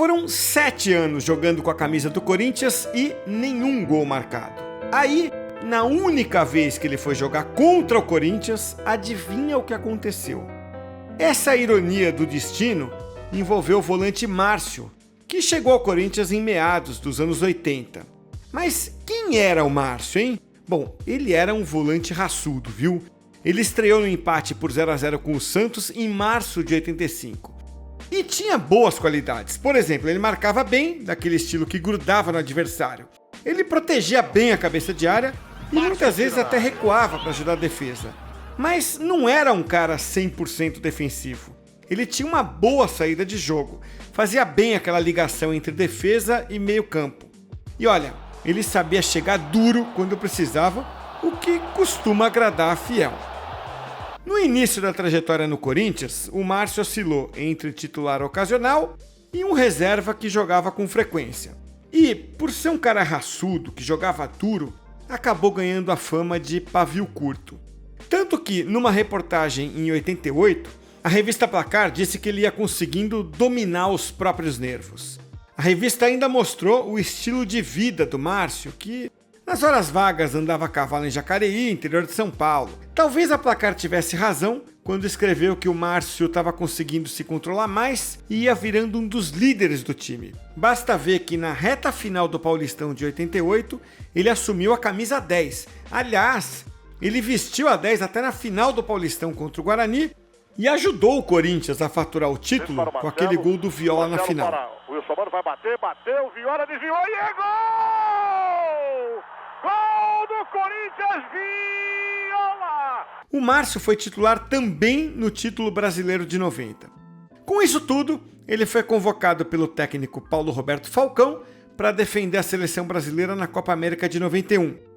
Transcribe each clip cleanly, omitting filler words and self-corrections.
Foram 7 anos jogando com a camisa do Corinthians e nenhum gol marcado. Aí, na única vez que ele foi jogar contra o Corinthians, adivinha o que aconteceu? Essa ironia do destino envolveu o volante Márcio, que chegou ao Corinthians em meados dos anos 80. Mas quem era o Márcio, hein? Bom, ele era um volante raçudo, viu? Ele estreou no empate por 0-0 com o Santos em março de 85. E tinha boas qualidades. Por exemplo, ele marcava bem, daquele estilo que grudava no adversário. Ele protegia bem a cabeça de área e muitas vezes até recuava para ajudar a defesa. Mas não era um cara 100% defensivo. Ele tinha uma boa saída de jogo, fazia bem aquela ligação entre defesa e meio campo. E olha, ele sabia chegar duro quando precisava, o que costuma agradar a fiel. No início da trajetória no Corinthians, o Márcio oscilou entre titular ocasional e um reserva que jogava com frequência. E, por ser um cara raçudo, que jogava duro, acabou ganhando a fama de pavio curto. Tanto que, numa reportagem em 88, a revista Placar disse que ele ia conseguindo dominar os próprios nervos. A revista ainda mostrou o estilo de vida do Márcio, que nas horas vagas andava a cavalo em Jacareí, interior de São Paulo. Talvez a Placar tivesse razão quando escreveu que o Márcio estava conseguindo se controlar mais e ia virando um dos líderes do time. Basta ver que na reta final do Paulistão de 88, ele assumiu a camisa 10. Aliás, ele vestiu a 10 até na final do Paulistão contra o Guarani e ajudou o Corinthians a faturar o título com aquele gol do Viola na final. O Wilson Mano vai bater, bateu, o Viola desviou e é gol! Gol do Corinthians, Viola! O Márcio foi titular também no título brasileiro de 90. Com isso tudo, ele foi convocado pelo técnico Paulo Roberto Falcão para defender a seleção brasileira na Copa América de 91.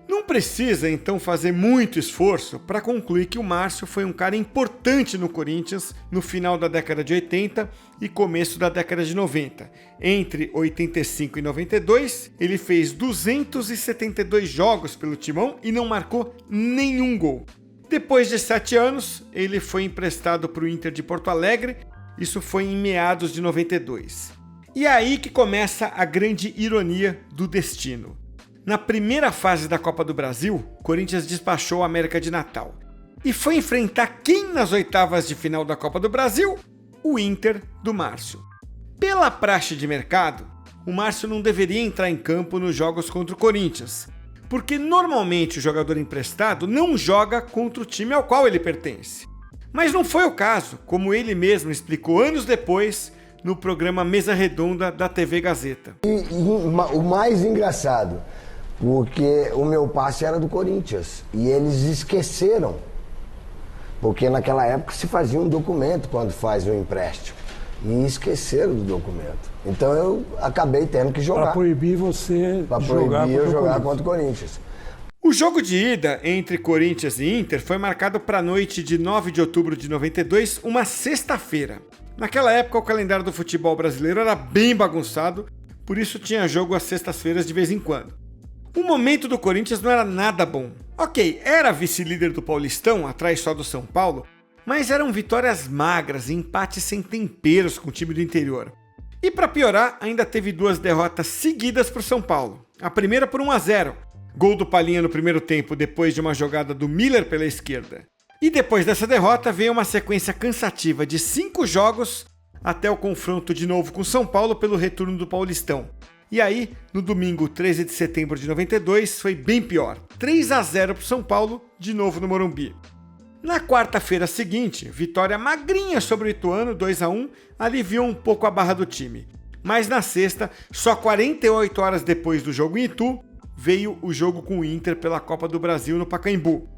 Não precisa então fazer muito esforço para concluir que o Márcio foi um cara importante no Corinthians no final da década de 80 e começo da década de 90. Entre 85 e 92, ele fez 272 jogos pelo Timão e não marcou nenhum gol. Depois de 7 anos, ele foi emprestado para o Inter de Porto Alegre, isso foi em meados de 92. E é aí que começa a grande ironia do destino. Na primeira fase da Copa do Brasil, o Corinthians despachou a América de Natal e foi enfrentar quem nas oitavas de final da Copa do Brasil? O Inter do Márcio. Pela praxe de mercado, o Márcio não deveria entrar em campo nos jogos contra o Corinthians, porque normalmente o jogador emprestado não joga contra o time ao qual ele pertence. Mas não foi o caso, como ele mesmo explicou anos depois no programa Mesa Redonda da TV Gazeta. E o mais engraçado, porque o meu passe era do Corinthians e eles esqueceram, porque naquela época se fazia um documento quando faz um empréstimo e esqueceram do documento. Então eu acabei tendo que jogar. Para proibir você de jogar contra o Corinthians. O jogo de ida entre Corinthians e Inter foi marcado para a noite de 9 de outubro de 92, uma sexta-feira. Naquela época o calendário do futebol brasileiro era bem bagunçado, por isso tinha jogo às sextas-feiras de vez em quando. O momento do Corinthians não era nada bom. Ok, era vice-líder do Paulistão, atrás só do São Paulo, mas eram vitórias magras e empates sem temperos com o time do interior. E para piorar, ainda teve 2 derrotas seguidas para o São Paulo. A primeira por 1-0, gol do Palhinha no primeiro tempo depois de uma jogada do Miller pela esquerda. E depois dessa derrota veio uma sequência cansativa de 5 jogos até o confronto de novo com o São Paulo pelo retorno do Paulistão. E aí, no domingo 13 de setembro de 92, foi bem pior. 3-0 para o São Paulo, de novo no Morumbi. Na quarta-feira seguinte, vitória magrinha sobre o Ituano, 2-1, aliviou um pouco a barra do time. Mas na sexta, só 48 horas depois do jogo em Itu, veio o jogo com o Inter pela Copa do Brasil no Pacaembu.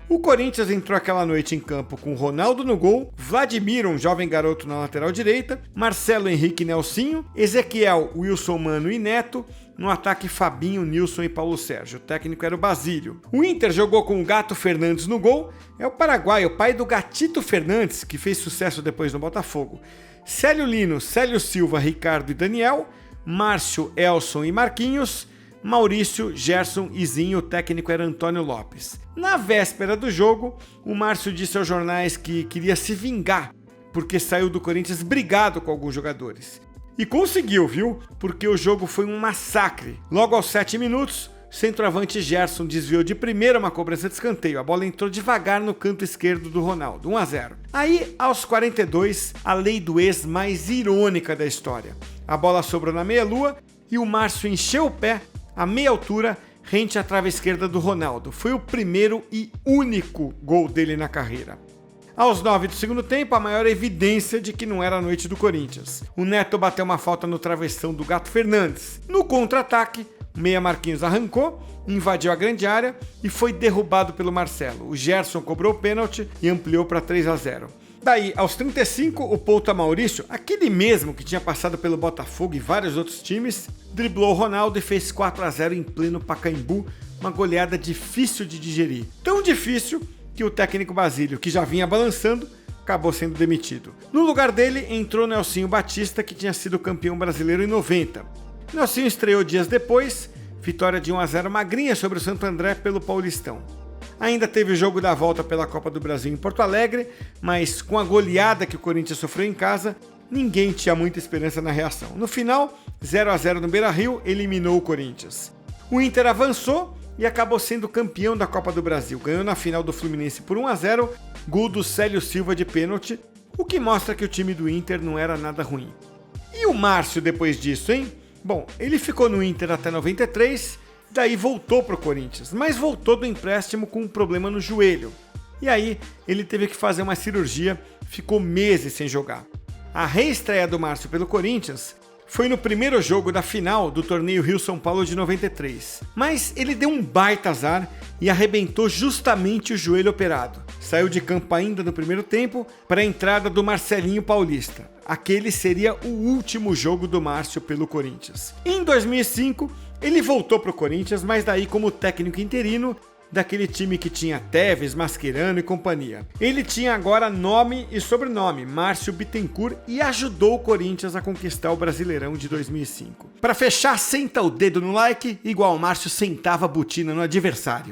O Corinthians entrou aquela noite em campo com Ronaldo no gol, Vladimir, um jovem garoto na lateral direita, Marcelo Henrique e Nelsinho, Ezequiel, Wilson Mano e Neto, no ataque Fabinho, Nilson e Paulo Sérgio. O técnico era o Basílio. O Inter jogou com o Gato Fernandes no gol, é o paraguaio, o pai do Gatito Fernandes, que fez sucesso depois no Botafogo. Célio Lino, Célio Silva, Ricardo e Daniel, Márcio, Elson e Marquinhos, Maurício, Gerson e Zinho, o técnico era Antônio Lopes. Na véspera do jogo, o Márcio disse aos jornais que queria se vingar, porque saiu do Corinthians brigado com alguns jogadores. E conseguiu, viu? Porque o jogo foi um massacre. Logo aos 7 minutos, centroavante Gerson desviou de primeira uma cobrança de escanteio. A bola entrou devagar no canto esquerdo do Ronaldo, 1-0. Aí, aos 42, a lei do ex mais irônica da história. A bola sobrou na meia-lua e o Márcio encheu o pé a meia altura rente à trave esquerda do Ronaldo. Foi o primeiro e único gol dele na carreira. Aos 9 do segundo tempo, a maior evidência de que não era a noite do Corinthians. O Neto bateu uma falta no travessão do Gato Fernandes. No contra-ataque, o meia Marquinhos arrancou, invadiu a grande área e foi derrubado pelo Marcelo. O Gerson cobrou o pênalti e ampliou para 3-0. Daí, aos 35, o Pouta Maurício, aquele mesmo que tinha passado pelo Botafogo e vários outros times, driblou o Ronaldo e fez 4-0 em pleno Pacaembu, uma goleada difícil de digerir. Tão difícil que o técnico Basílio, que já vinha balançando, acabou sendo demitido. No lugar dele entrou Nelsinho Batista, que tinha sido campeão brasileiro em 90. Nelsinho estreou dias depois, vitória de 1-0 magrinha sobre o Santo André pelo Paulistão. Ainda teve o jogo da volta pela Copa do Brasil em Porto Alegre, mas com a goleada que o Corinthians sofreu em casa, ninguém tinha muita esperança na reação. No final, 0-0 no Beira-Rio eliminou o Corinthians. O Inter avançou e acabou sendo campeão da Copa do Brasil. Ganhou na final do Fluminense por 1-0, gol do Célio Silva de pênalti, o que mostra que o time do Inter não era nada ruim. E o Márcio depois disso, hein? Bom, ele ficou no Inter até 93, daí voltou para o Corinthians, mas voltou do empréstimo com um problema no joelho. E aí ele teve que fazer uma cirurgia, ficou meses sem jogar. A reestreia do Márcio pelo Corinthians foi no primeiro jogo da final do torneio Rio-São Paulo de 93. Mas ele deu um baita azar e arrebentou justamente o joelho operado. Saiu de campo ainda no primeiro tempo para a entrada do Marcelinho Paulista. Aquele seria o último jogo do Márcio pelo Corinthians. Em 2005, ele voltou para o Corinthians, mas daí como técnico interino daquele time que tinha Tevez, Mascherano e companhia. Ele tinha agora nome e sobrenome, Márcio Bittencourt, e ajudou o Corinthians a conquistar o Brasileirão de 2005. Para fechar, senta o dedo no like, igual o Márcio sentava a botina no adversário.